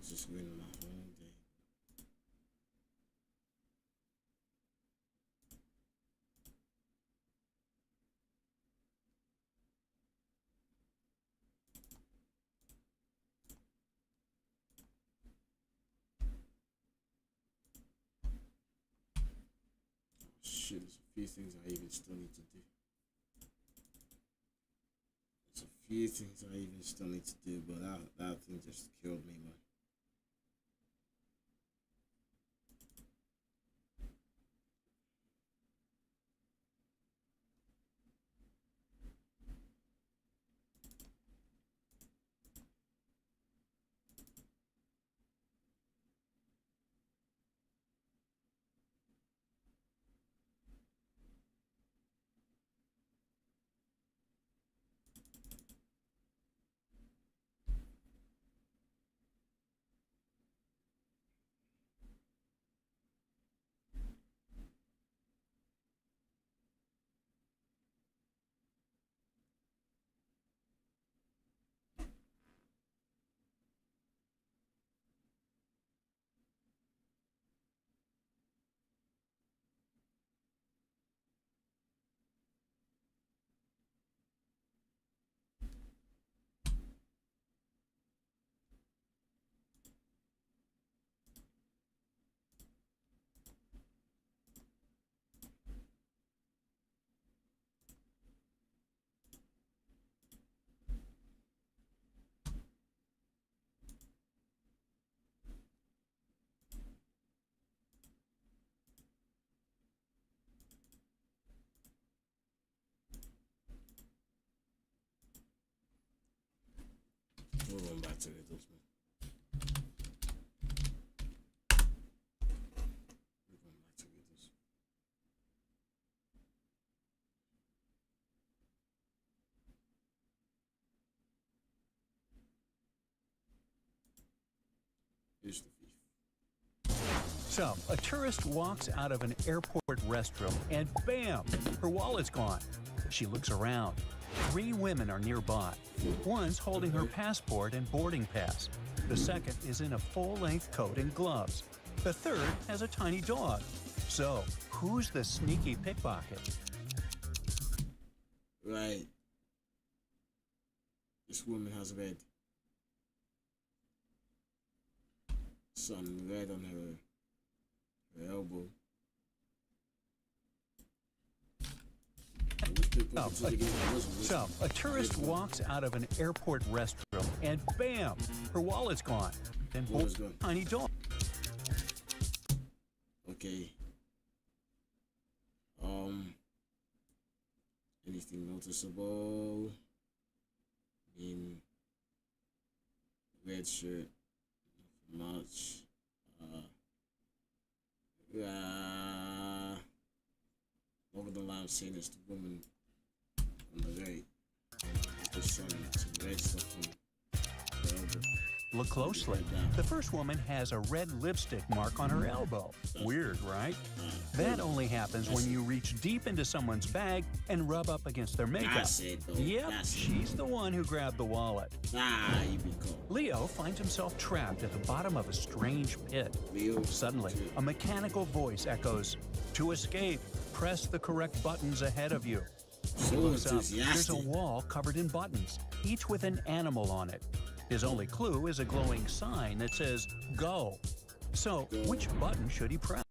was just ruining my whole day. Shit, there's a few things I even still need to do. There's a few things I even still need to do, but that thing just killed me, man. We're going back to it, those man. We're going back to it, those. Here's the thief. So, a tourist walks out of an airport restroom and bam, her wallet's gone. She looks around. 3 women are nearby. One's holding her passport and boarding pass. The second is in a full-length coat and gloves. The third has a tiny dog. So, who's the sneaky pickpocket? Right. This woman has red. Something red on her elbow. So, a tourist walks out of an airport restroom and bam, her wallet's gone. Then boards a tiny dog. Okay. Anything noticeable? Red shirt, not much. Over the line, I'm saying it's the woman on the right. There's some red stuff on the elbow. Look closely. The first woman has a red lipstick mark on her elbow. Weird, right? That only happens when you reach deep into someone's bag and rub up against their makeup. That's it, though. Yep, she's the one who grabbed the wallet. You be cool. Leo finds himself trapped at the bottom of a strange pit. Suddenly, a mechanical voice echoes, "To escape, press the correct buttons ahead of you." He looks up. There's a wall covered in buttons, each with an animal on it. His only clue is a glowing sign that says, "Go." So, which button should he press?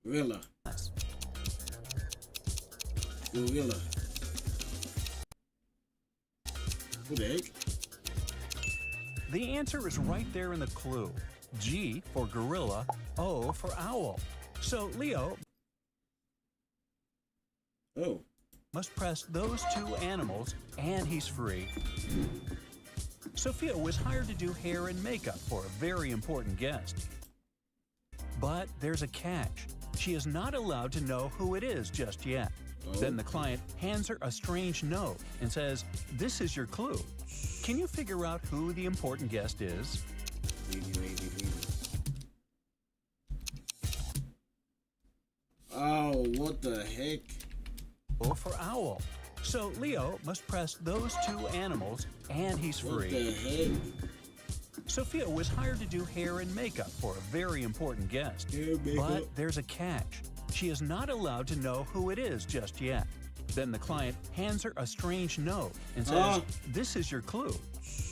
Gorilla. Gorilla. Who the heck? The answer is right there in the clue. G for gorilla, O for owl. So, Leo must press those 2 animals, and he's free. Sophia was hired to do hair and makeup for a very important guest. But there's a catch. She is not allowed to know who it is just yet. Then the client hands her a strange note and says, "This is your clue. Can you figure out who the important guest is?" Oh, what the heck? O for owl. So Leo must press those 2 animals, and he's free. What the heck? Sophia was hired to do hair and makeup for a very important guest. But there's a catch. She is not allowed to know who it is just yet. Then the client hands her a strange note and says, "This is your clue.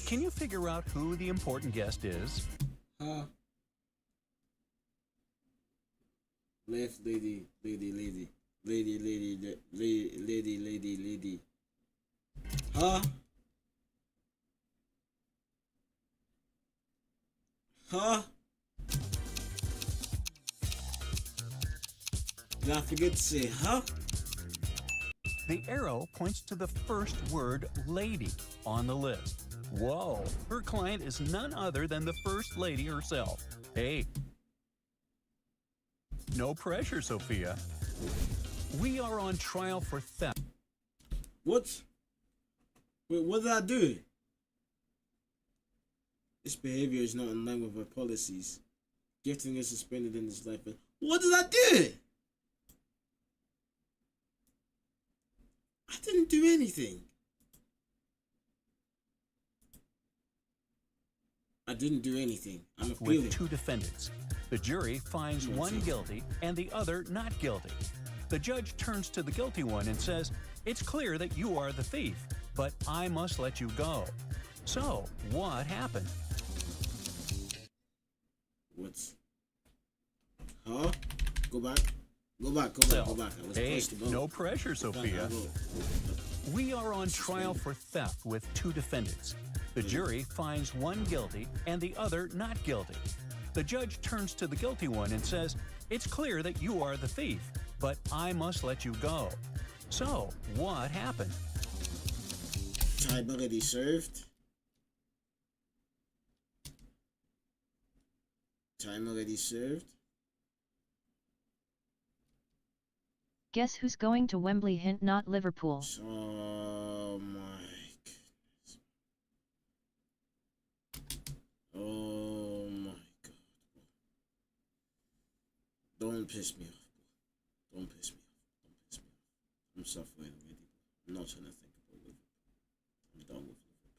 Can you figure out who the important guest is?" Left lady. Did I forget to say, The arrow points to the first word, lady, on the list. Whoa, her client is none other than the First Lady herself. Hey. No pressure, Sophia. We are on trial for theft. What? Wait, what did I do? This behavior is not in line with our policies. Gifting is suspended in this life. What did I do? I didn't do anything. I didn't do anything. I'm appealing. With two defendants. The jury finds one guilty and the other not guilty. The judge turns to the guilty one and says, "It's clear that you are the thief, but I must let you go." So, what happened? What's... Huh? Go back. Go back. I was hey, supposed to go. No pressure, Sophia. We are on trial for theft with two defendants. The jury finds one guilty and the other not guilty. The judge turns to the guilty one and says, "It's clear that you are the thief, but I must let you go." So, what happened? Time already served. Time already served. Guess who's going to Wembley? Hint, not Liverpool. Oh my goodness. Oh my god. Don't piss me off. Don't piss me off. Don't piss me off. I'm suffering already. I'm not trying to think about Liverpool. I'm done with Liverpool.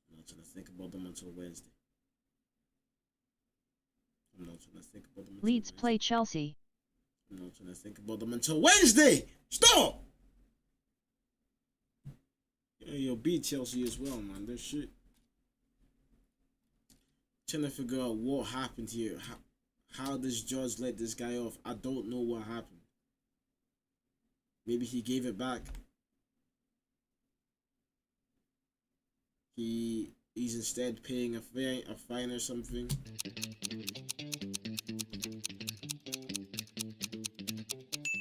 I'm not trying to think about them until Wednesday. I'm not trying to think about them until Leeds Wednesday. play Chelsea. I'm not trying to think about them until Wednesday. Stop! Yeah, you'll beat Chelsea as well, man. That shit. Trying to figure out what happened here. How this judge let this guy off. I don't know what happened. Maybe he gave it back. He's instead paying a fine or something.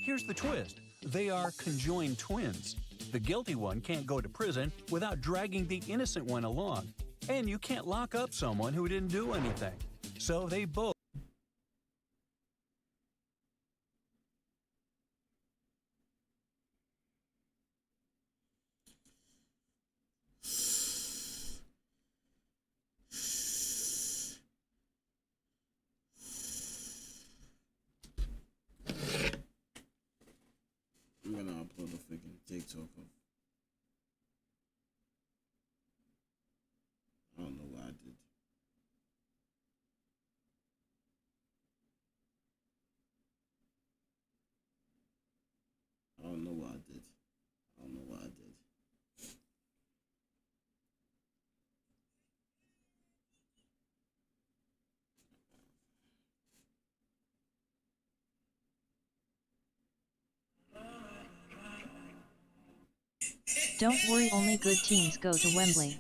Here's the twist. They are conjoined twins. The guilty one can't go to prison without dragging the innocent one along. And you can't lock up someone who didn't do anything. So they both... I'm gonna upload a freaking TikTok of... I don't know what I did. I don't know what I did. I don't know what I did. Don't worry, only good teams go to Wembley.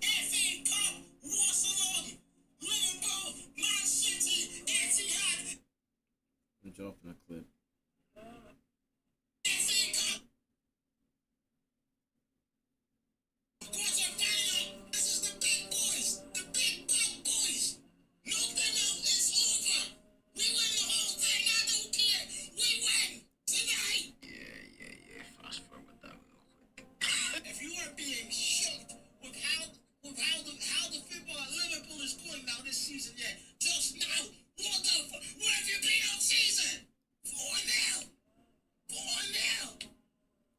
I'm dropping a clip.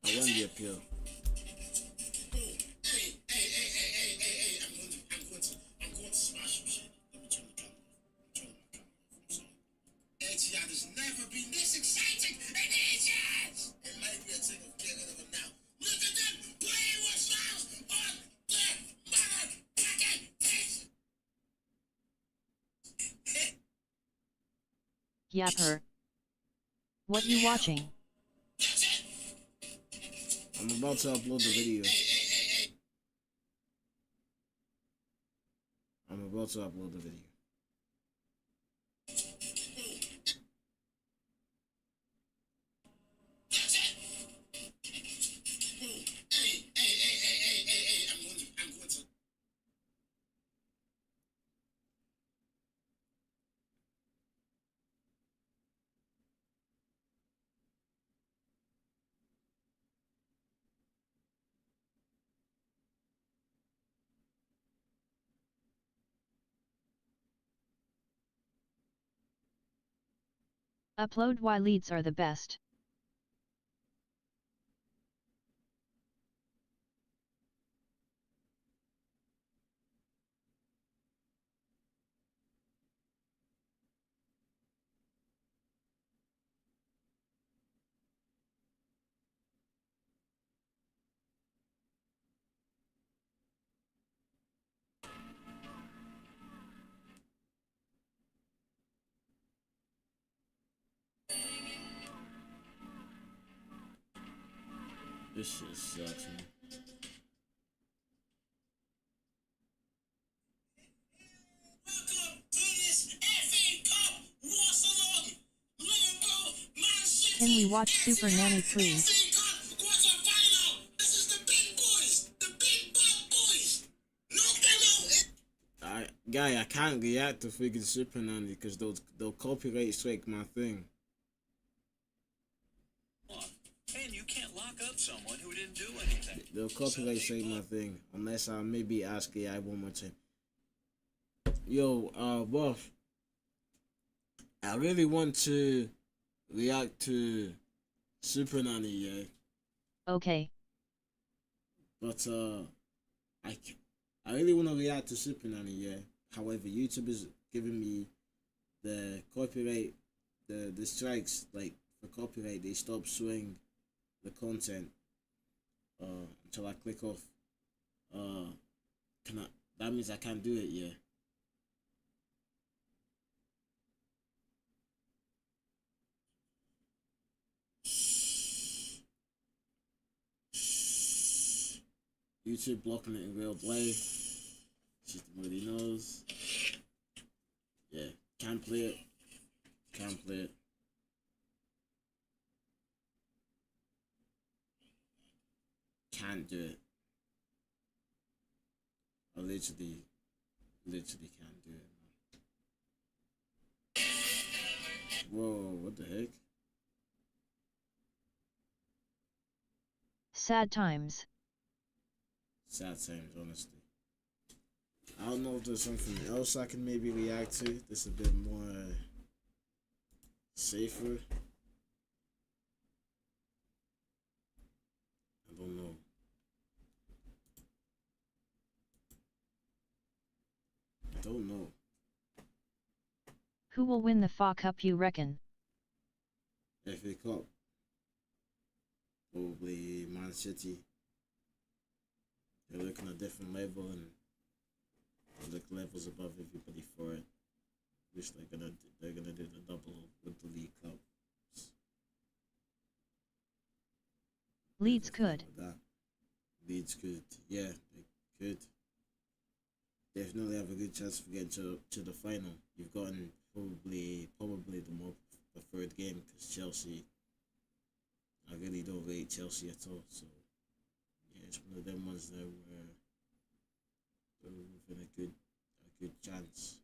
I won the appeal. Yapper. What you watching? I'm about to upload the video. I'm about to upload the video. Upload why leads are the best. This shit sucks, man. Can we watch Super Nanny please? Guy, I can't react to freaking Super Nanny because they'll copyright strike my thing. And you can't lock up someone who didn't do anything. They'll copyright strike my thing unless I maybe ask AI one more time. Yo, boss, I really want to react to Super Nanny, yeah. Okay. But I really want to react to Super Nanny, yeah. However, YouTube is giving me the copyright, the strikes, like for copyright. They stop suing the content until I click off. That means I can't do it, yeah. YouTube blocking it in real life. System already knows. Yeah, can't play it. Can't play it. Can't do it. I literally can't do it, man. Whoa, what the heck? Sad times. Sad times, honestly. I don't know if there's something else I can maybe react to. This a bit more safer. I don't know. I don't know. Who will win the FA Cup you reckon? FA Cup. Probably Man City. They're looking at a different level and they look levels above everybody for it. Wish they're gonna do the double with the League Cup. Leeds could. Leeds could, yeah, they could. Definitely have a good chance of getting to the final. You've gotten probably the more preferred game because Chelsea. I really don't rate Chelsea at all. So yeah, it's one of them ones that were within a good chance.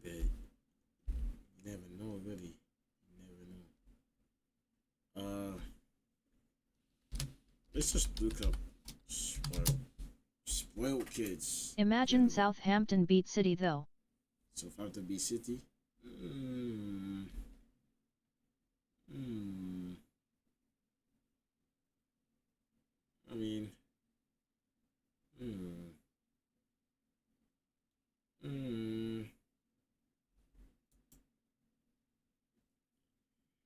But you never know, really. You never know. Let's just look up spoiled kids. Imagine Southampton beat City though. Southampton beat City? I mean,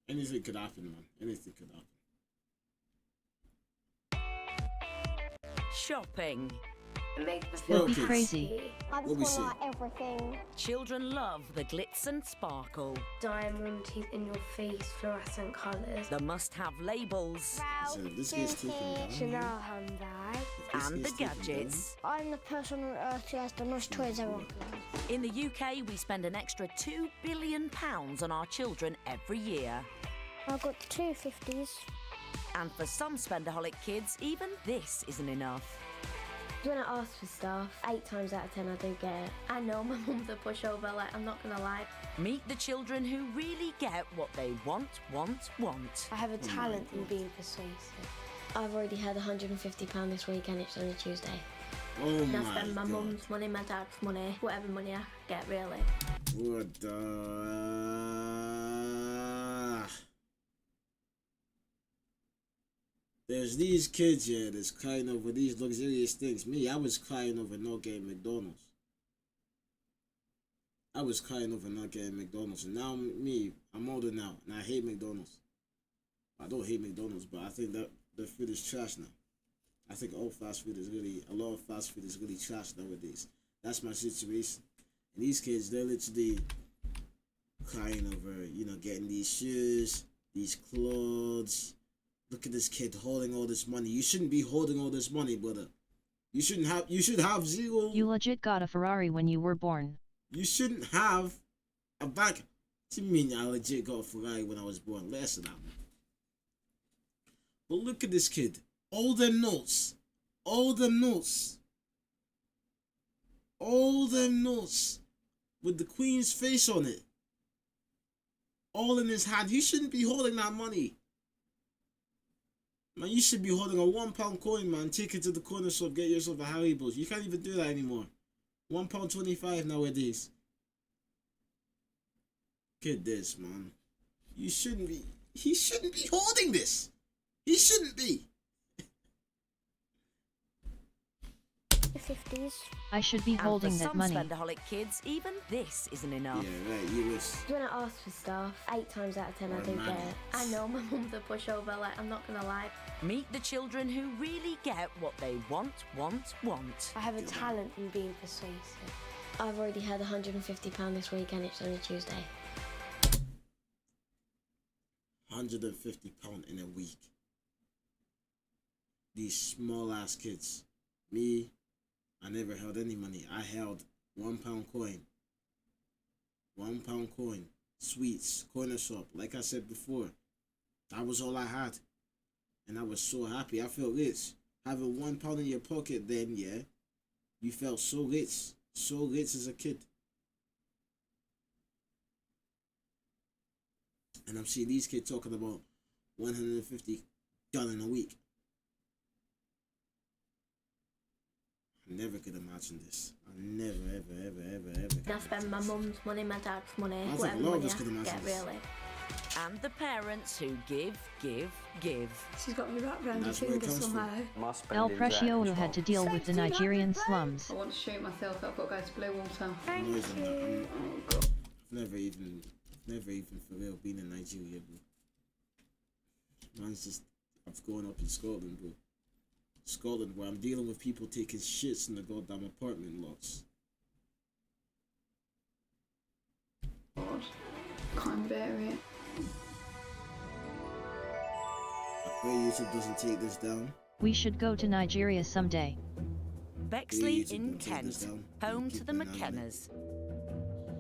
anything could happen, man. Anything could happen. Shopping. It makes me You'll feel be crazy. happy. I What we just see? want like everything. Children love the glitz and sparkle, Diamond teeth in your face, fluorescent colours. the must-have labels, So if this gets taken down, Chanel handbag. if and this the gets taken down, gadgets. I'm the person on earth who has the most toys everyone can. In the UK, we spend an extra £2 billion on our children every year. I've got the 250s. And for some spendaholic kids, even this isn't enough. When I ask for stuff, 8 times out of 10 I do get it. I know my mum's a pushover, like, I'm not gonna lie. Meet the children who really get what they want. I have a talent in being persuasive. I've already had £150 this week and it's only Tuesday. oh And I my spend my god. mum's money, my dad's money, whatever money I get, really. What the... There's these kids here that's crying over these luxurious things. Me, I was crying over not getting McDonald's. I was crying over not getting McDonald's. And now me, I'm older now, and I hate McDonald's. I don't hate McDonald's, but I think that the food is trash now. I think all fast food is really, a lot of fast food is really trash nowadays. That's my situation. And these kids, they're literally crying over, you know, getting these shoes, these clothes. Look at this kid holding all this money. You shouldn't be holding all this money, brother. You should have zero. You legit got a Ferrari when you were born. You shouldn't have a bank. What do you mean I legit got a Ferrari when I was born? Listen up. But look at this kid. All them notes. All them notes. All them notes. With the Queen's face on it. All in his hand. He shouldn't be holding that money. Man, you should be holding a £1 coin, man. Take it to the corner shop, get yourself a Haribo's. You can't even do that anymore. £1.25 nowadays. Get this, man. You shouldn't be. He shouldn't be holding this. He shouldn't be. 50s. I should be holding and for that some money. spendaholic kids, even this isn't enough. Yeah, right. You wish. When I ask for stuff, 8 times out of 10 I do get it. I know my mum's a pushover, like, I'm not gonna lie. Meet the children who really get what they want. I have a talent in being persuasive. I've already had £150 this week and it's only Tuesday. £150 in a week. These small ass kids. Me, I never held any money. I held £1 coin. £1 coin. Sweets, corner shop. Like I said before, that was all I had. And I was so happy. I felt rich. Having £1 in your pocket then, yeah, you felt so rich. So rich as a kid. And I'm seeing these kids talking about 150 done in a week. I never could imagine this. I never, ever. I spend my mum's money, my dad's money, I think whatever a lot of money us could I imagine get, this. really. And the parents who give. She's got me wrapped around her That's where it finger comes from. somehow. El Precioso had to deal with the Nigerian slums. I want to shoot myself, I've got to go to blue water. I'm noise on that. I've never even for real been in Nigeria, bro. Man's just, I've grown up in Scotland, bro. Scotland, where I'm dealing with people taking shits in the goddamn apartment lots. God, can't bear it. I pray YouTube doesn't take this down. We should go to Nigeria someday. Bexley Please, in don't take this Kent, down. home Keep to the an eye on it. McKennas.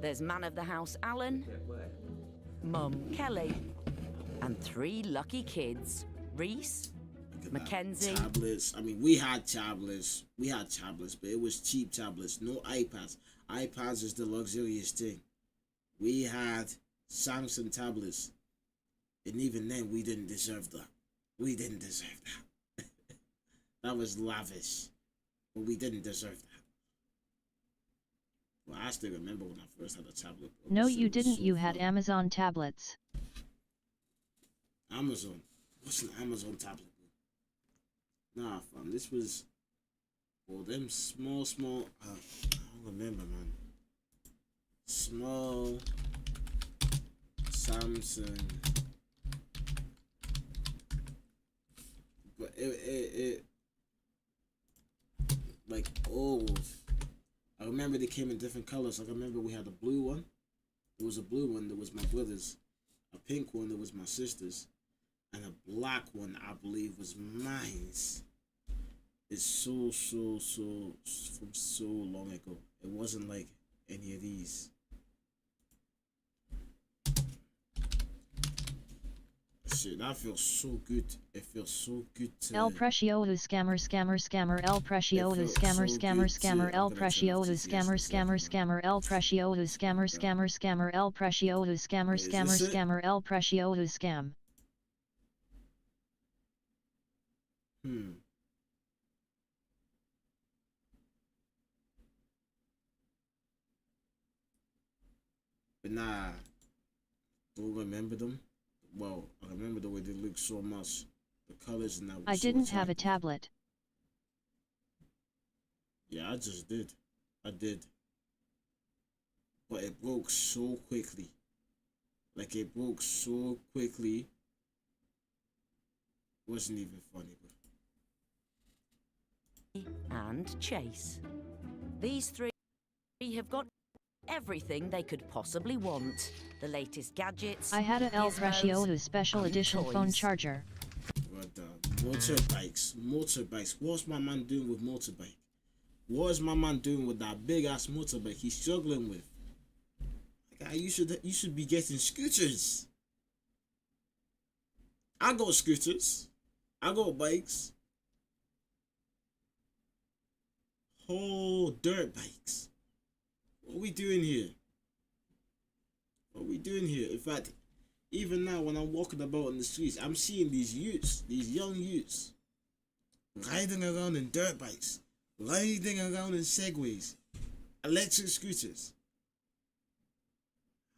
There's man of the house Alan, Mum Kelly, and 3 lucky kids, Reese, Look at that. Mackenzie. Tablets. I mean, we had tablets. But it was cheap tablets. No iPads. iPads is the luxurious thing. We had Samsung tablets. And even then, we didn't deserve that. That was lavish. But we didn't deserve that. Well, I still remember when I first had a tablet. No, It you was didn't. so You had fun. Amazon tablets. Amazon. What's an Amazon tablet? Nah, fam. This was. Well, them small. I don't remember, man. Small Samsung. But it like old. I remember they came in different colors. Like I remember we had a blue one. There was a blue one that was my brother's, a pink one that was my sister's, and a black one I believe was mine's. It's so from so long ago. It wasn't like any of these. Shit, that feels so good. It feels so good to... El Precioso scammer scammer scammer El Precioso scammer scammer scammer El Precioso scammer scammer scammer El Precioso scammer scammer scammer El Precioso scammer scammer scammer El Precioso scam. But nah, don't remember them. Well, I remember the way they look so much. The colors and that was I so didn't have a attractive. tablet. Yeah, I just did. I did. But it broke so quickly. Like, it broke so quickly. Wasn't even funny, bro. And Chase. These three have got everything they could possibly want. The latest gadgets. I had a El gizmos, Precioso special and edition phone toys. charger. But motorbikes. What's my man doing with motorbike? What is my man doing with that big ass motorbike he's struggling with? Guy, you should be getting scooters. I got scooters. I got bikes. Oh, dirt bikes. What are we doing here? What are we doing here? In fact, even now when I'm walking about in the streets, I'm seeing these youths, these young youths, riding around in dirt bikes, riding around in Segways, electric scooters.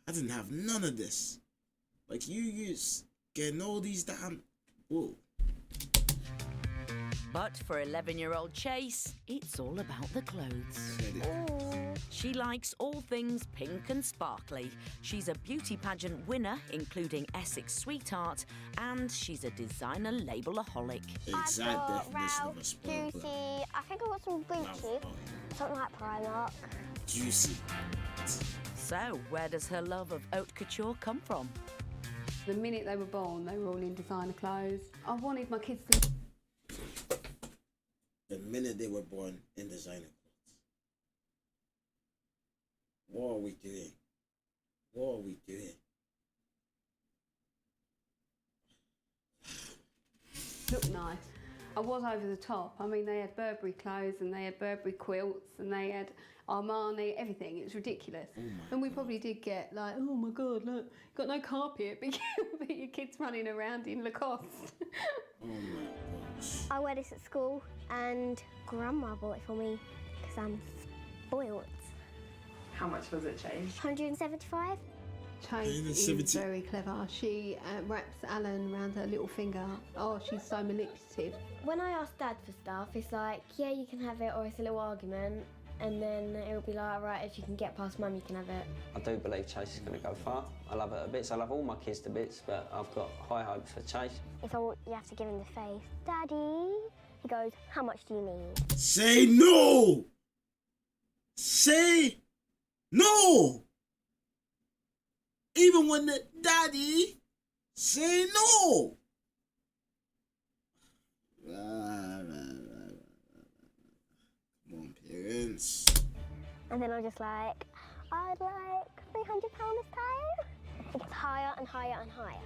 I didn't have none of this. Like, you youths getting all these damn... Whoa. But for 11-year-old Chase, it's all about the clothes. She likes all things pink and sparkly. She's a beauty pageant winner, including Essex Sweetheart, and she's a designer labelaholic. Exact definition of a spoiled Juicy. brat. I think I got some Gucci. Something like Primark. Juicy. So, where does her love of haute couture come from? The minute they were born, they were all in designer clothes. I wanted my kids to... The minute they were born in designer clothes. What are we doing? What are we doing? look nice. I was over the top. I mean, they had Burberry clothes and they had Burberry quilts and they had Armani, everything. It was ridiculous. And we probably did get like, oh my God, look, got no carpet, but your kid's running around in Lacoste. Oh my gosh. I wear this at school and Grandma bought it for me because I'm spoilt. How much was it, Chase? 175. Chase is very clever. She wraps Alan around her little finger. Oh, she's so manipulative. When I ask Dad for stuff, it's like, yeah, you can have it, or it's a little argument. And then it'll be like, right, if you can get past Mum, you can have it. I do believe Chase is going to go far. I love her to bits. I love all my kids to bits, but I've got high hopes for Chase. If I want, you have to give him the face. Daddy. He goes, how much do you need? Say no! Say no! Even when the daddy say no! Come on, parents. And then I'm just like, I'd like £300 this time. It gets higher and higher and higher.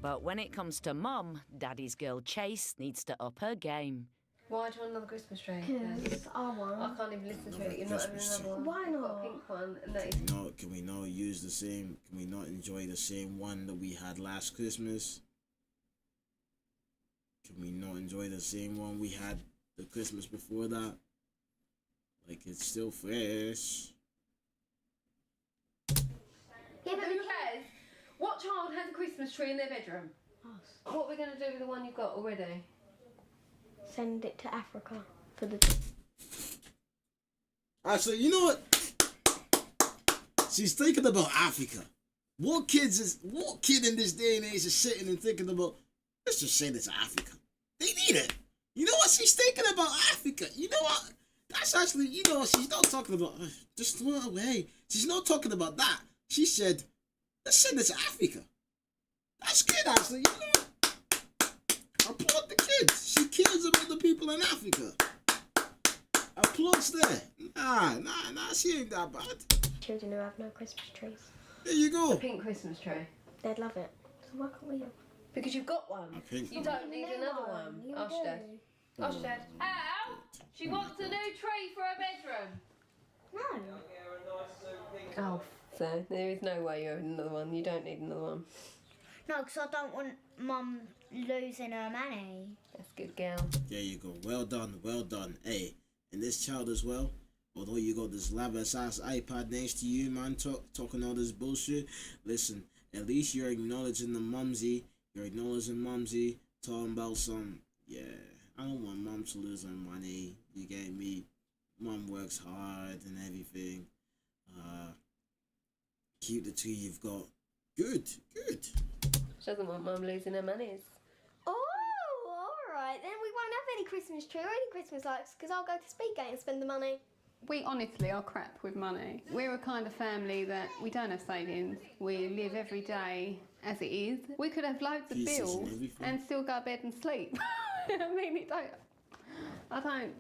But when it comes to Mum, Daddy's girl Chase needs to up her game. Why do you want another Christmas tree? It's our one. I can't even listen to it. You're not having another one. Why I've got not? a pink one, and that is... Can we not use the same? Can we not enjoy the same one that we had last Christmas? Can we not enjoy the same one we had the Christmas before that? Like, it's still fresh. Yeah, but who cares? What child has a Christmas tree in their bedroom? Us. What are we going to do with the one you've got already? Send it to Africa for the... Actually, you know what? She's thinking about Africa. What kid in this day and age is sitting and thinking about, let's just send it to Africa. They need it. You know what? she's thinking about Africa. You know what? That's actually, you know, she's not talking about, just throw it away. She's not talking about that. She said, let's send it to Africa. That's good, actually, you know. Applaud the kids. She cares about the people in Africa. Applause there. Nah, she ain't that bad. Children who have no Christmas trees. There you go. A pink Christmas tree. They'd love it. So why can't we have one? Because you've got one. A pink You one. don't need another one. You Ask do. Dad. Ask Dad. Al, she wants a new tree for her bedroom. No. Oh, so there is no way you're having another one. You don't need another one. No, because I don't want Mum losing her money. That's good, girl. There you go. Well done, well done. Hey, and this child as well, although you got this lavish ass iPad next to you, man, talking all this bullshit, listen, at least you're acknowledging the mumsy. You're acknowledging mumsy, talking about some, yeah, I don't want mum to lose her money. You get me? Mum works hard and everything. Keep the two you've got. Good. She doesn't want Mum losing her monies. Oh, alright. Then we won't have any Christmas tree or any Christmas lights because I'll go to Speedgate and spend the money. We honestly are crap with money. We're a kind of family that we don't have savings. We live every day as it is. We could have loads of Pieces bills and everything. and still go to bed and sleep. I mean,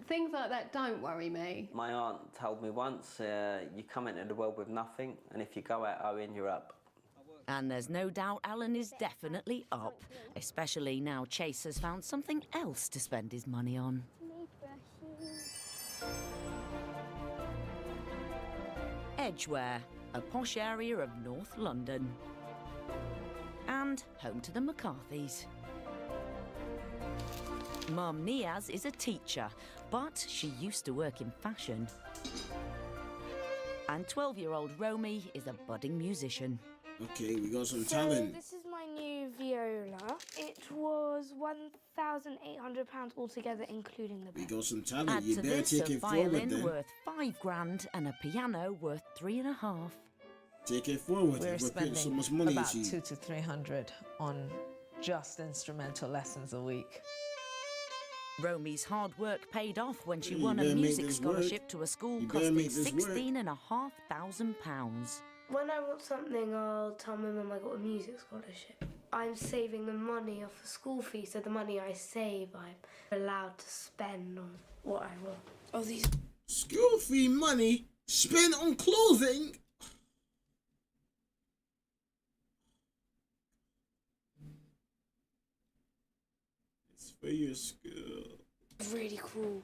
things like that don't worry me. My aunt told me once, you come into the world with nothing, and if you go out owing, you're up. And there's no doubt Alan is definitely up, especially now Chase has found something else to spend his money on. Edgware, a posh area of North London. And home to the McCarthys. Mum Niaz is a teacher, but she used to work in fashion. And 12-year-old Romy is a budding musician. Okay, we got some So talent. this is my new viola. It was £1,800 altogether, including the We bed. got some talent. Add You to better this take a it forward violin then. worth £5,000 and a piano worth £3,500. Take it forward. We're We're putting so spending much money about into you. $200 to $300 on just instrumental lessons a week. Romy's hard work paid off when she You won a better make music this scholarship work. to a school You better costing make this work. £16,500. When I want something, I'll tell my mum I got a music scholarship. I'm saving the money off the school fee, so the money I save, I'm allowed to spend on what I want. Oh, these. School fee money spent on clothing. It's for your school. Really cool.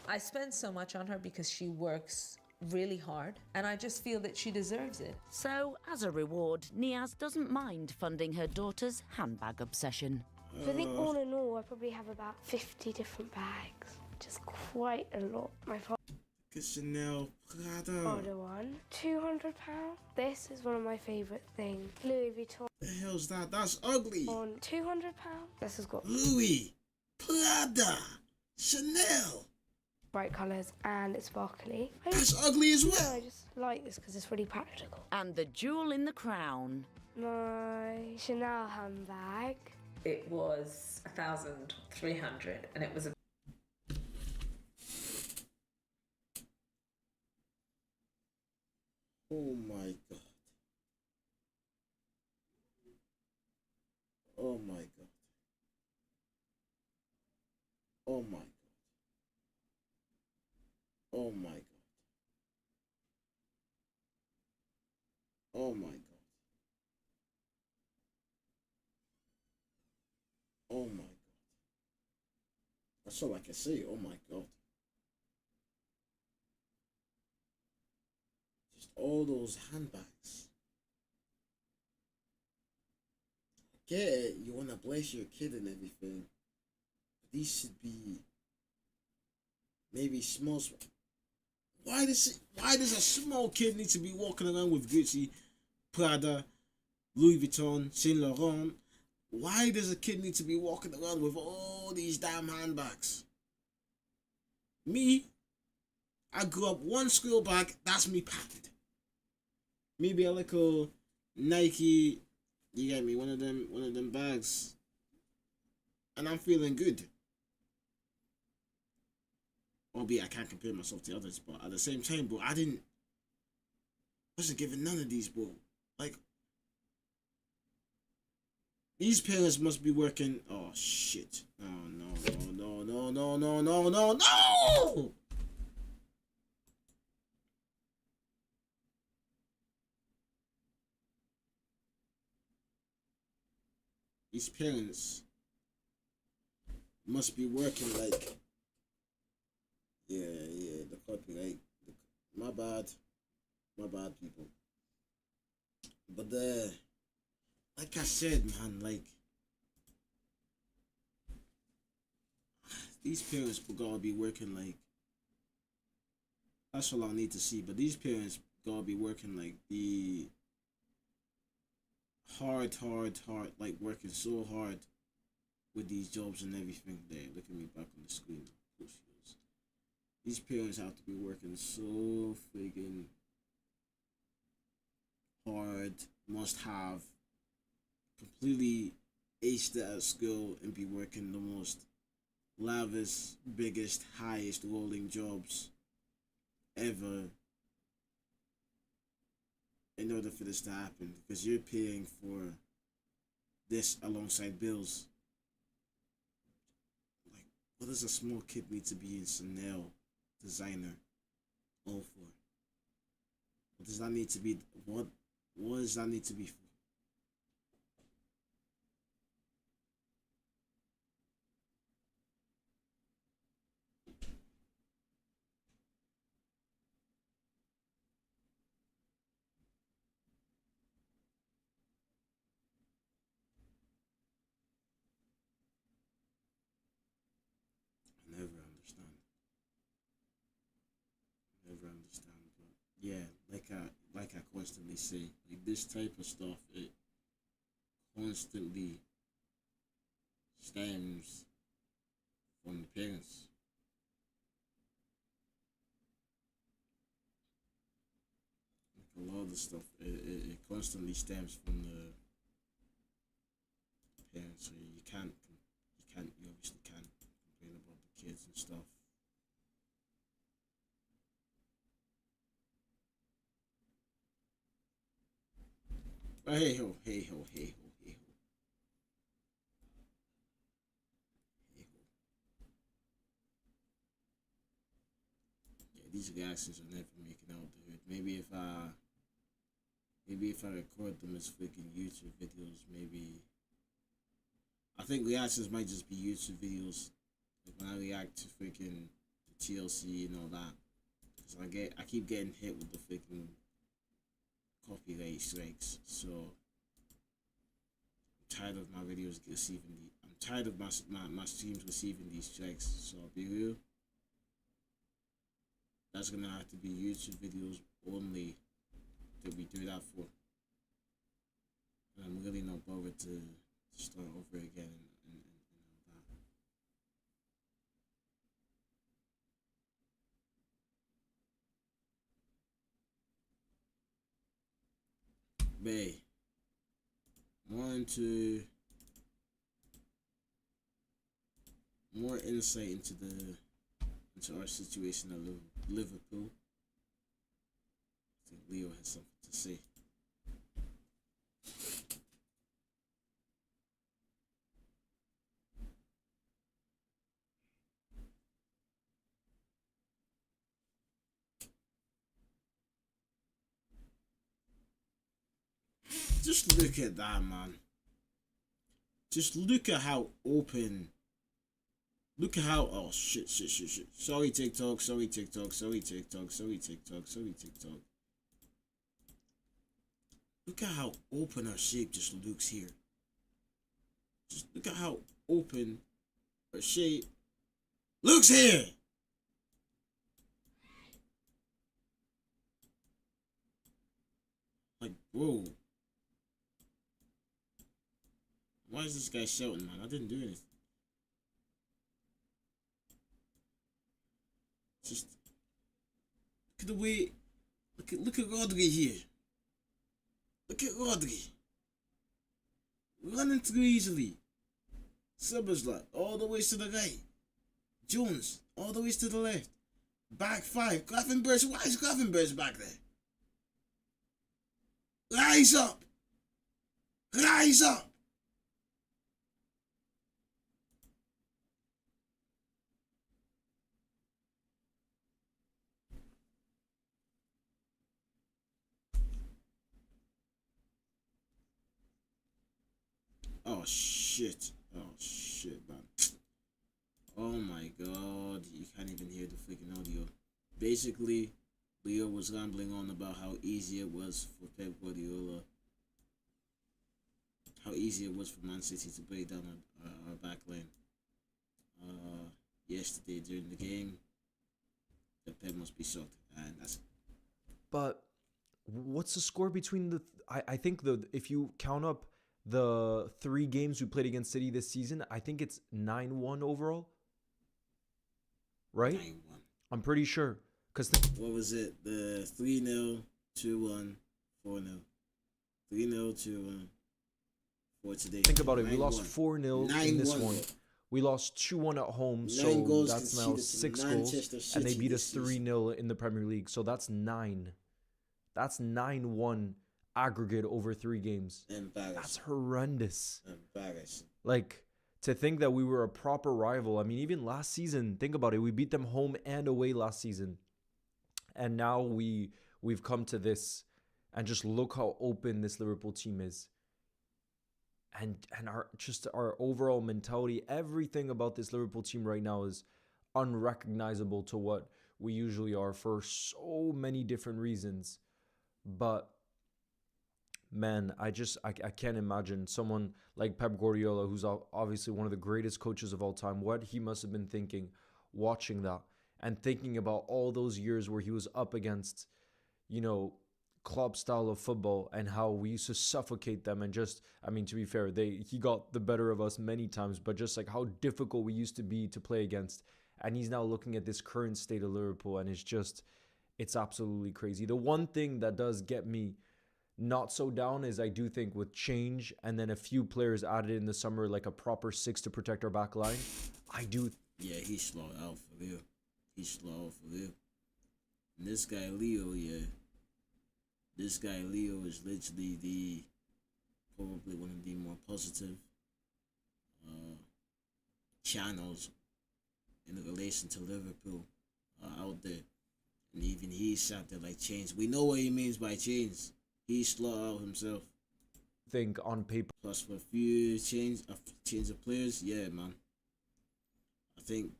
I spend so much on her because she works really hard, and I just feel that she deserves it. So, as a reward, Niaz doesn't mind funding her daughter's handbag obsession. So I think all in all, I probably have about 50 different bags, which is quite a lot. My Chanel, Prada. father one, £200. This is one of my favourite things. Louis Vuitton The hell's that? That's ugly. on £200. This has got Louis, Prada, Chanel. bright colours and it's sparkly. That's ugly as Yeah, well. I just like this because it's really practical. And the jewel in the crown. My Chanel handbag. It was $1,300, and it was a Oh my god. Oh my god. Oh my god. Oh my god. Oh my god. Oh my god. That's all I can say. Oh my god. Just all those handbags. I get it, you want to bless your kid and everything. But these should be maybe small. Why does a small kid need to be walking around with Gucci, Prada, Louis Vuitton, Saint Laurent? Why does a kid need to be walking around with all these damn handbags? Me, I grew up one school bag, that's me packed. Maybe a little Nike, you get me, one of them bags. And I'm feeling good. albeit I can't compare myself to others, but at the same time, bro, I wasn't given none of these, bro. Like, these parents must be working. Oh shit! No! These parents must be working like, yeah, the copyright. My bad, people. But like I said, man, like these parents gotta be working like. That's all I need to see. But these parents gotta be working like the hard, like working so hard with these jobs and everything. There, look at me back on the screen. These parents have to be working so friggin' hard, must have completely aced at school and be working the most lavish, biggest, highest rolling jobs ever in order for this to happen, because you're paying for this alongside bills. Like, what does a small kid need to be in Chanel designer all for? What does that need to be? What does that need to be for? Never understand. But yeah, like I constantly say, like this type of stuff, it constantly stems from the parents. Like a lot of the stuff, it constantly stems from the parents. So you obviously can't complain about the kids and stuff. But hey ho. Yeah, these reactions are never making out the hood. Maybe if I record them as freaking YouTube videos, maybe I think reactions might just be YouTube videos. Like when I react to freaking the TLC and all that, because I keep getting hit with the freaking copyright strikes. So I'm tired of my videos receiving I'm tired of my streams receiving these strikes. So I'll be real. That's gonna have to be YouTube videos only that we do that for. And I'm really not bothered to start over again and all that. Bay. More insight into our situation at Liverpool. I think Leo has something to say. Just look at that, man. Just look at how open. Look at how. Oh, shit. Sorry, TikTok. Look at how open her shape just looks here. Just look at how open her shape looks here. Like, bro. Why is this guy shouting, man? I didn't do anything. Just look at the way. Look at Rodri here. Look at Rodri. Running through easily. Szoboszlai all the way to the right. Jones all the way to the left. Back 5. Gravenberch. Why is Gravenberch back there? Rise up. Rise up. Oh shit. Oh shit, man. Oh my god. You can't even hear the freaking audio. Basically, Leo was rambling on about how easy it was for Pep Guardiola. How easy it was for Man City to break down our back line. Yesterday during the game, the Pep must be shocked. And that's... But what's the score between the... I think if you count up the 3 games we played against City this season, I think it's 9-1 overall. Right? 9-1. I'm pretty sure. What was it? The 3-0, 2-1, 4-0. 3-0, 2-1. For today. Think about it. We lost 4-0 in this one. We lost 2-1 at home, so that's now 6 goals. And they beat us 3-0 in the Premier League. So that's 9. That's 9-1 aggregate over 3 games. Embarrassing. That's horrendous. Embarrassing. Like, to think that we were a proper rival. I mean, even last season, think about it. We beat them home and away last season. And now we've come to this. And just look how open this Liverpool team is. And our overall mentality, everything about this Liverpool team right now is unrecognizable to what we usually are for so many different reasons. But man, I can't imagine someone like Pep Guardiola, who's obviously one of the greatest coaches of all time, what he must have been thinking watching that and thinking about all those years where he was up against, club style of football and how we used to suffocate them. And just, I mean, to be fair, he got the better of us many times, but just like how difficult we used to be to play against. And he's now looking at this current state of Liverpool, and it's absolutely crazy. The one thing that does get me not so down is I do think with change and then a few players added in the summer, like a proper 6 to protect our back line, Yeah, he's slow out for real. He's slow out for real. And this guy Leo, this guy Leo is literally probably one of the more positive channels in relation to Liverpool out there. And even he's sat there like change. We know what he means by change. He's slow out himself. Think on paper. Plus for a few change of players, yeah, man. I think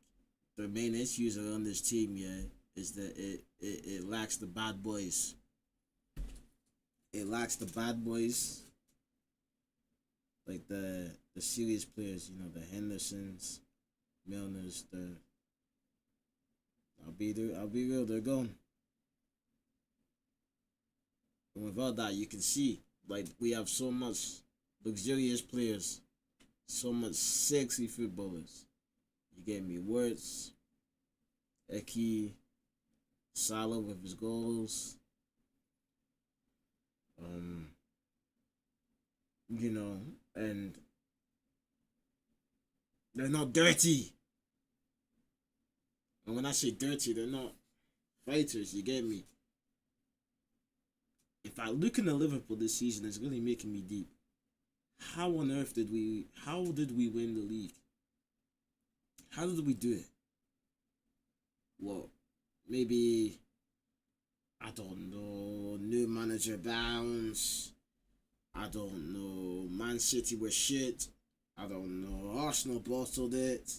the main issues around this team, is that it lacks the bad boys. It lacks the bad boys, like the serious players, the Hendersons, Milners, I'll be real, they're gone. And without that, you can see, like, we have so much luxurious players, so much sexy footballers. You get me? Wirtz, Eki, Salah with his goals. And they're not dirty. And when I say dirty, they're not fighters, you get me? If I look into Liverpool this season, it's really making me deep. How on earth did we win the league? How did we do it? Well, maybe, I don't know, new manager bounce. I don't know, Man City were shit. I don't know, Arsenal bottled it.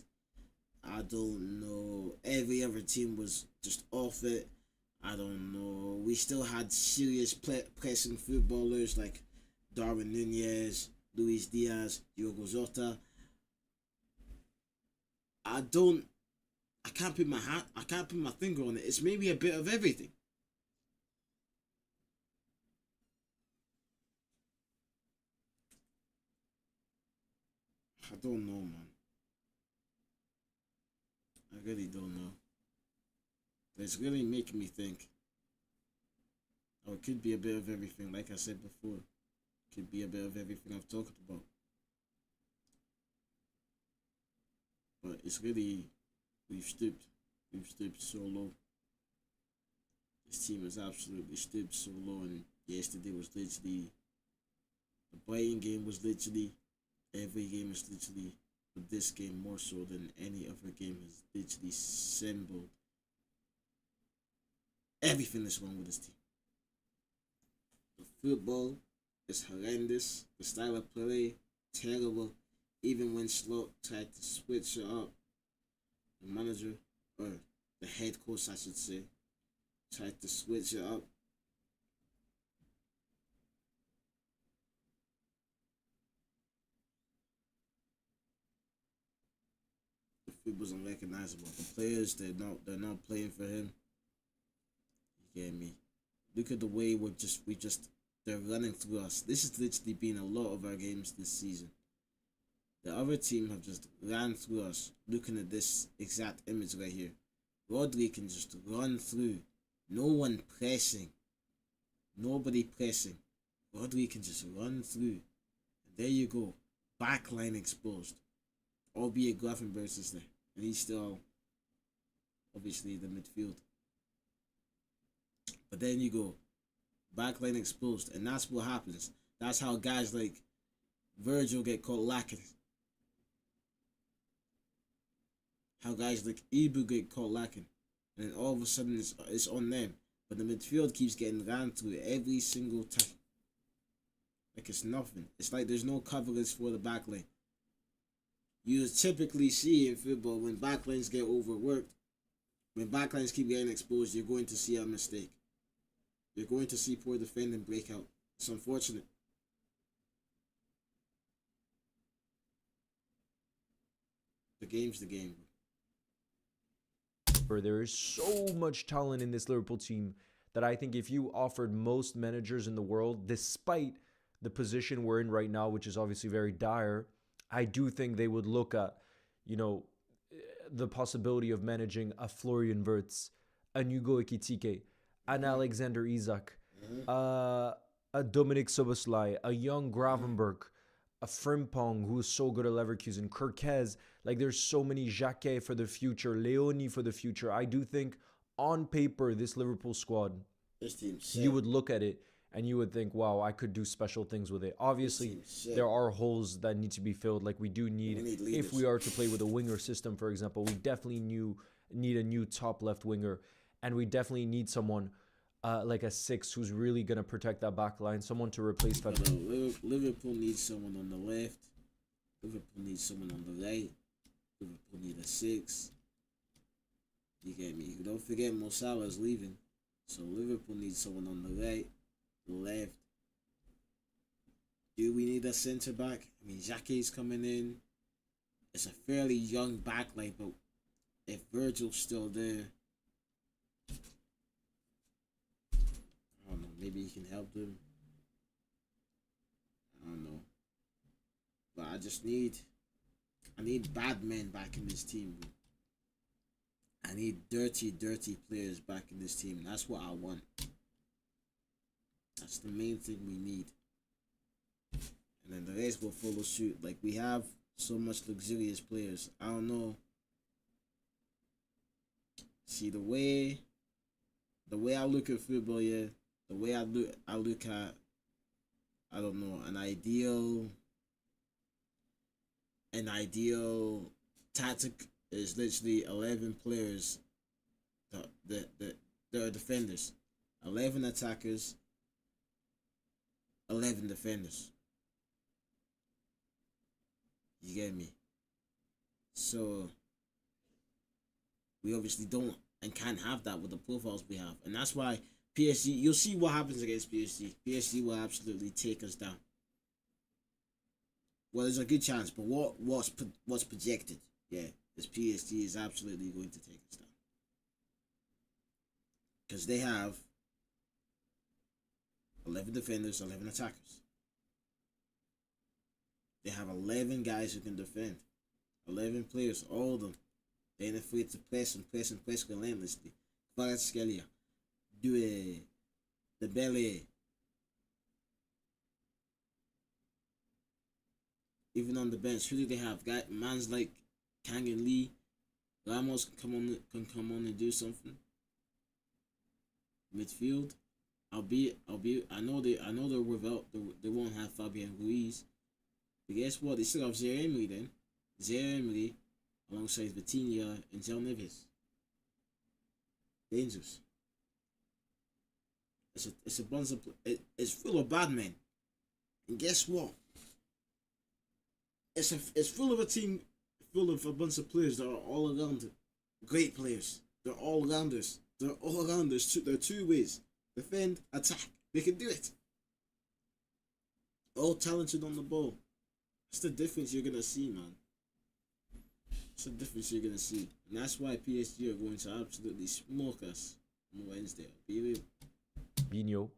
I don't know, every other team was just off it. I don't know, we still had serious pressing footballers like Darwin Nunez, Luis Diaz, Diogo Jota. I can't put my finger on it. It's maybe a bit of everything. I don't know, man. I really don't know. It's really making me think. Or it could be a bit of everything, like I said before. It could be a bit of everything I've talked about. But it's really, we've stooped so low. This team is absolutely stooped so low, and yesterday was literally the Bayern game was literally every game is literally, but this game more so than any other game has literally assembled everything that's wrong with this team. The football is horrendous. The style of play terrible. Even when Slot tried to switch it up, the manager, or the head coach I should say, tried to switch it up. The football's unrecognizable. The players, they're not playing for him. You get me? Look at the way they're running through us. This has literally been a lot of our games this season. The other team have just ran through us. Looking at this exact image right here. Rodri can just run through. No one pressing. Nobody pressing. Rodri can just run through. And there you go. Backline exposed. Albeit Gravenbergs is there. And he's still obviously the midfield. But then you go. Backline exposed. And that's what happens. That's how guys like Virgil get caught lacking. How guys like Ibu get caught lacking. And then all of a sudden it's on them. But the midfield keeps getting ran through every single time. Like it's nothing. It's like there's no coverage for the backline. You typically see in football when backlines get overworked, when backlines keep getting exposed, you're going to see a mistake. You're going to see poor defending break out. It's unfortunate. The game's the game. There is so much talent in this Liverpool team that I think if you offered most managers in the world, despite the position we're in right now, which is obviously very dire, I do think they would look at, the possibility of managing a Florian Wirtz, a Hugo Ekitike, an Alexander Isak, a Dominic Soboslai, a young Gravenberg, a Frimpong who is so good at Leverkusen, Kirkez, like there's so many, Jacquet for the future, Leone for the future. I do think on paper, this Liverpool squad, this team, you would look at it and you would think, wow, I could do special things with it. Obviously, there are holes that need to be filled. Like we do need if we are to play with a winger system, for example, we definitely need a new top left winger. And we definitely need someone like a 6 who's really going to protect that back line, someone to replace that. Liverpool needs someone on the left. Liverpool needs someone on the right. Liverpool need a 6. You get me? Don't forget Mo Salah is leaving. So Liverpool needs someone on the right, the left. Do we need a centre back? I mean, Jacquet's coming in. It's a fairly young backline, but if Virgil's still there, I don't know. Maybe he can help them. I don't know. But I need bad men back in this team, bro. I need dirty players back in this team. That's what I want. That's the main thing we need. And then the rest will follow suit. Like, we have so much luxurious players. I don't know. See, the way I look at football, yeah, the way I look at, I don't know, an ideal tactic is literally 11 players that are defenders, 11 attackers, 11 defenders. You get me? So we obviously don't and can't have that with the profiles we have, and that's why PSG. You'll see what happens against PSG. PSG will absolutely take us down. Well, there's a good chance, but what's projected? Yeah, this PSG is absolutely going to take us down because they have 11 defenders, 11 attackers. They have 11 guys who can defend. 11 players, all of them. They're not afraid to press relentlessly. Kvaratskhelia, Doué, Dembele. Even on the bench, who do they have? Mans like Kang and Lee. Ramos can come on and do something. midfield. I know they're without. They won't have Fabian Ruiz. But guess what? They still have Zaire Emery then. Zaire Emery alongside Vitinha and Zel Neves. Dangerous. It's a bunch of it's full of bad men. And guess what? It's full of a team full of a bunch of players that are all around great players. They're all rounders. They're all rounders. They're two ways. Defend, attack. They can do it. All talented on the ball. That's the difference you're gonna see, man. That's the difference you're gonna see. And that's why PSG are going to absolutely smoke us on Wednesday. Be real. Binho.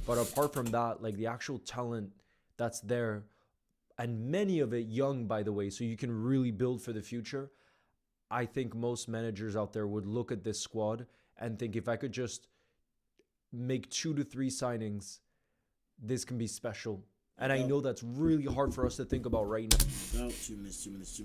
But apart from that, like the actual talent that's there, and many of it young, by the way, so you can really build for the future. I think most managers out there would look at this squad and think, if I could just make 2 to 3 signings, this can be special. And I know that's really hard for us to think about right now. About 2 minutes.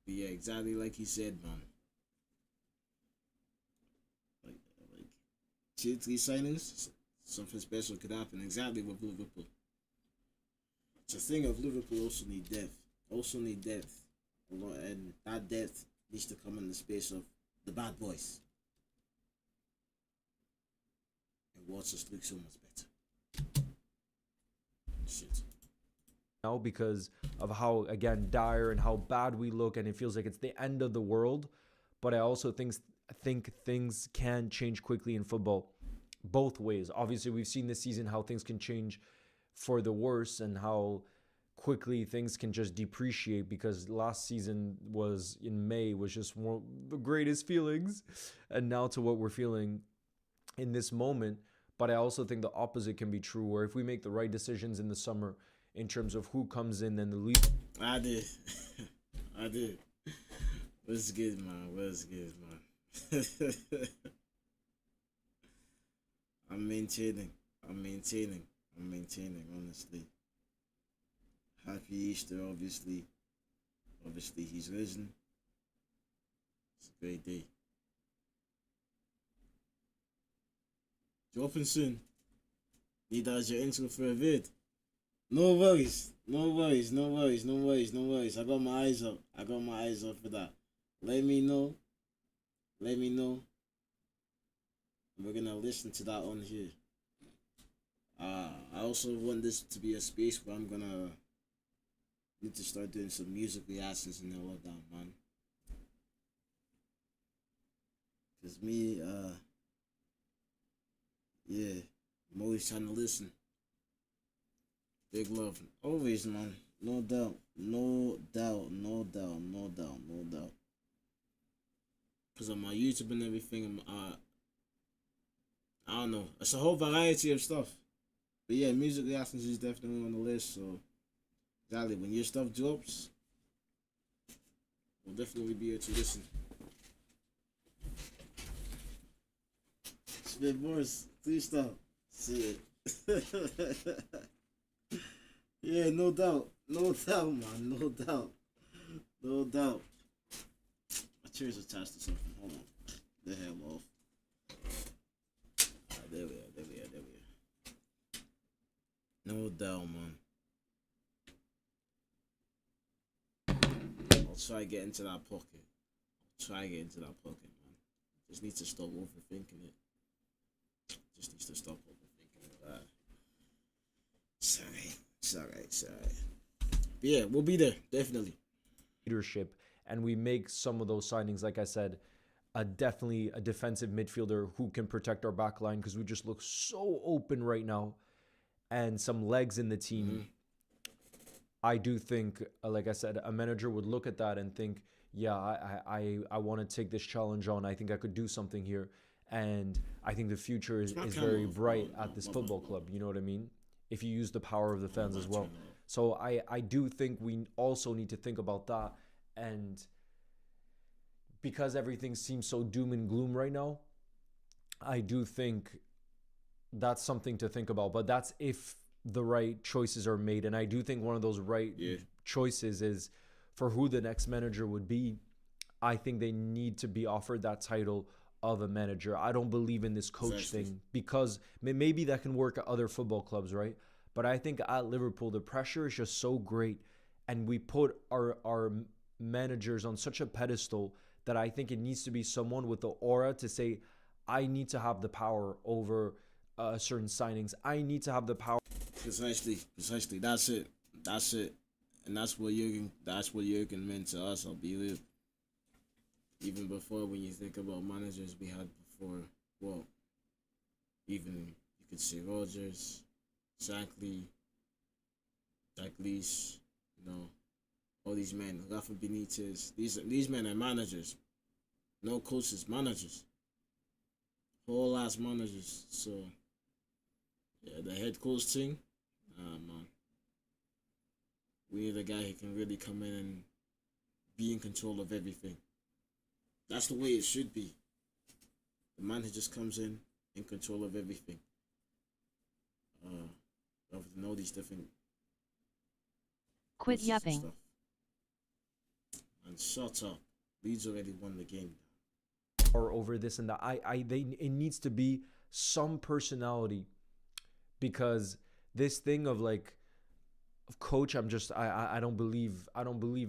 But yeah, exactly like he said, man. Like 2 3 signings, something special could happen. Exactly with Liverpool. It's a thing of Liverpool also need depth. A lot, and that depth needs to come in the space of the bad boys. And watch us look so much better. Shit. Now, because of how, again, dire and how bad we look, and it feels like it's the end of the world. But I also think things can change quickly in football, both ways. Obviously, we've seen this season how things can change for the worse and how quickly things can just depreciate, because last season was in May was just one of the greatest feelings, and now to what we're feeling in this moment. But I also think the opposite can be true, where if we make the right decisions in the summer in terms of who comes in and the lead. I did. What's good, man? I'm maintaining, honestly. Happy Easter, obviously. Obviously, he's risen. It's a great day. Dropping soon. Need that as your intro for a vid. No worries. I got my eyes up for that. Let me know. We're gonna listen to that on here. I also want this to be a space where I'm gonna need to start doing some music reactions and all of that, man. Cause me, yeah, I'm always trying to listen. Big love, always, man. No doubt. Cause on my YouTube and everything, I don't know. It's a whole variety of stuff. But yeah, music reactions is definitely on the list. So, exactly, when your stuff drops, we'll definitely be here to listen. Spit Boris, please stop. See it. Yeah, no doubt, man, no doubt. My chair's attached to something. Hold on, the hell off. There we are. No doubt, man. I'll try to get into that pocket. Man. Just need to stop overthinking it. just needs to stop overthinking it. Sorry. But yeah, we'll be there, definitely. Leadership, and we make some of those signings, like I said, definitely a defensive midfielder who can protect our back line, because we just look so open right now, and some legs in the team. I do think, like I said, a manager would look at that and think, yeah, I want to take this challenge on. I think I could do something here. And I think the future is very bright at this football club. You know what I mean? If you use the power of the fans as well. So I do think we also need to think about that. And because everything seems so doom and gloom right now, I do think that's something to think about. But that's if the right choices are made. And I do think one of those right choices is for who the next manager would be. I think they need to be offered that title of a manager. I don't believe in this coach thing, because maybe that can work at other football clubs, right? But I think at Liverpool, the pressure is just so great, and we put our managers on such a pedestal that I think it needs to be someone with the aura to say, I need to have the power over certain signings. I need to have the power. Precisely. That's it. And that's what Jurgen meant to us, I'll be real. Even before, when you think about managers we had before, well, even you could say Rodgers, Shankly, Dalglish, all these men, Rafa Benitez, these men are managers. No coaches, managers. Whole ass managers. So, yeah, the head coach thing, man. We need a guy who can really come in and be in control of everything. That's the way it should be. The man who just comes in control of everything. Rather than all these different... Quit yapping. And shut up. Leeds already won the game. Or over this and that. It needs to be some personality, because this thing of like, coach, I don't believe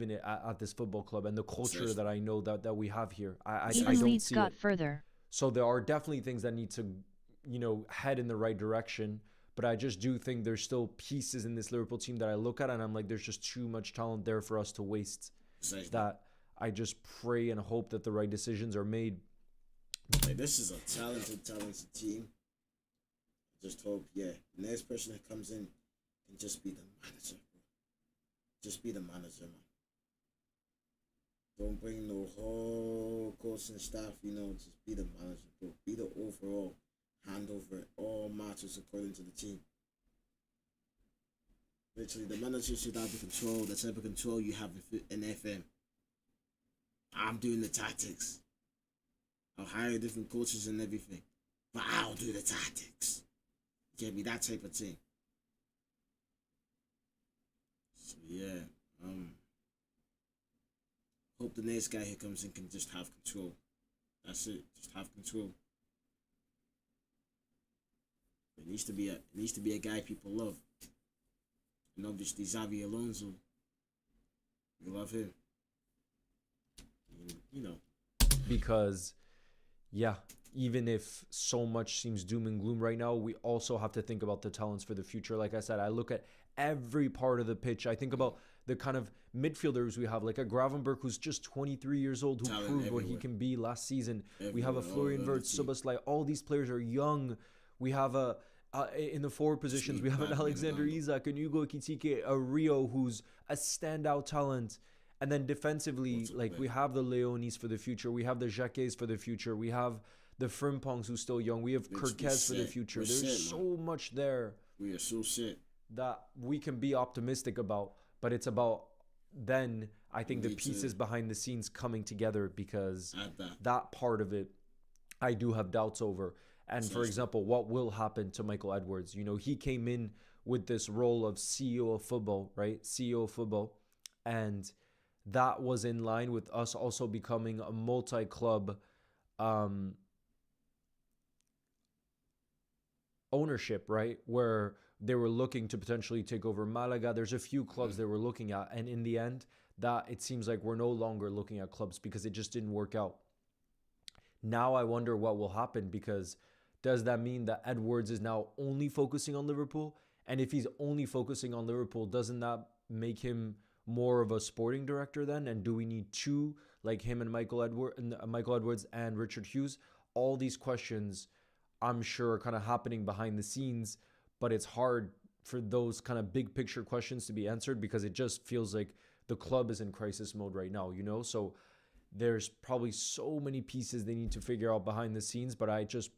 in it at this football club, and the culture that I know that we have here. I don't see it. Further. So there are definitely things that need to, head in the right direction. But I just do think there's still pieces in this Liverpool team that I look at and I'm like, there's just too much talent there for us to waste. Exactly. That I just pray and hope that the right decisions are made. Like, this is a talented team. Just hope, the next person that comes in can just be the manager, bro. Just be the manager, man. Don't bring no whole coaching staff, just be the manager, bro. Be the overall. Hand over all matters according to the team. Literally, the manager should have the control, the type of control you have in FM. I'm doing the tactics. I'll hire different coaches and everything, but I'll do the tactics. Get me that type of thing. So hope the next guy who comes in can just have control. That's it. Just have control. It needs to be a guy people love. And obviously Xabi Alonso. We love him. Because even if so much seems doom and gloom right now, we also have to think about the talents for the future. Like I said, I look at every part of the pitch. I think about the kind of midfielders we have, like a Gravenberch who's just 23 years old, who proved what he can be last season. We have a Florian Wirtz, Szoboszlai. All these players are young. We have in the forward positions, we have an Alexander Isak, an Hugo Ekitike, a Rio who's a standout talent. And then defensively, we have the Leonis for the future. We have the Jacques for the future. We have the Frimpongs who's still young. We have Kirkez for the future. There's so much there. We are so set that we can be optimistic about. But it's about then, I think, the pieces behind the scenes coming together, because that part of it, I do have doubts over. And for example, what will happen to Michael Edwards? He came in with this role of CEO of football, right? CEO of football. And that was in line with us also becoming a multi-club ownership, right? Where they were looking to potentially take over Malaga. There's a few clubs they were looking at. And in the end, that it seems like we're no longer looking at clubs because it just didn't work out. Now I wonder what will happen, because does that mean that Edwards is now only focusing on Liverpool? And if he's only focusing on Liverpool, doesn't that make him more of a sporting director then? And do we need two like him and Michael Edwards and Richard Hughes? All these questions, I'm sure, are kind of happening behind the scenes, but it's hard for those kind of big picture questions to be answered because it just feels like the club is in crisis mode right now, you know? So there's probably so many pieces they need to figure out behind the scenes, but I just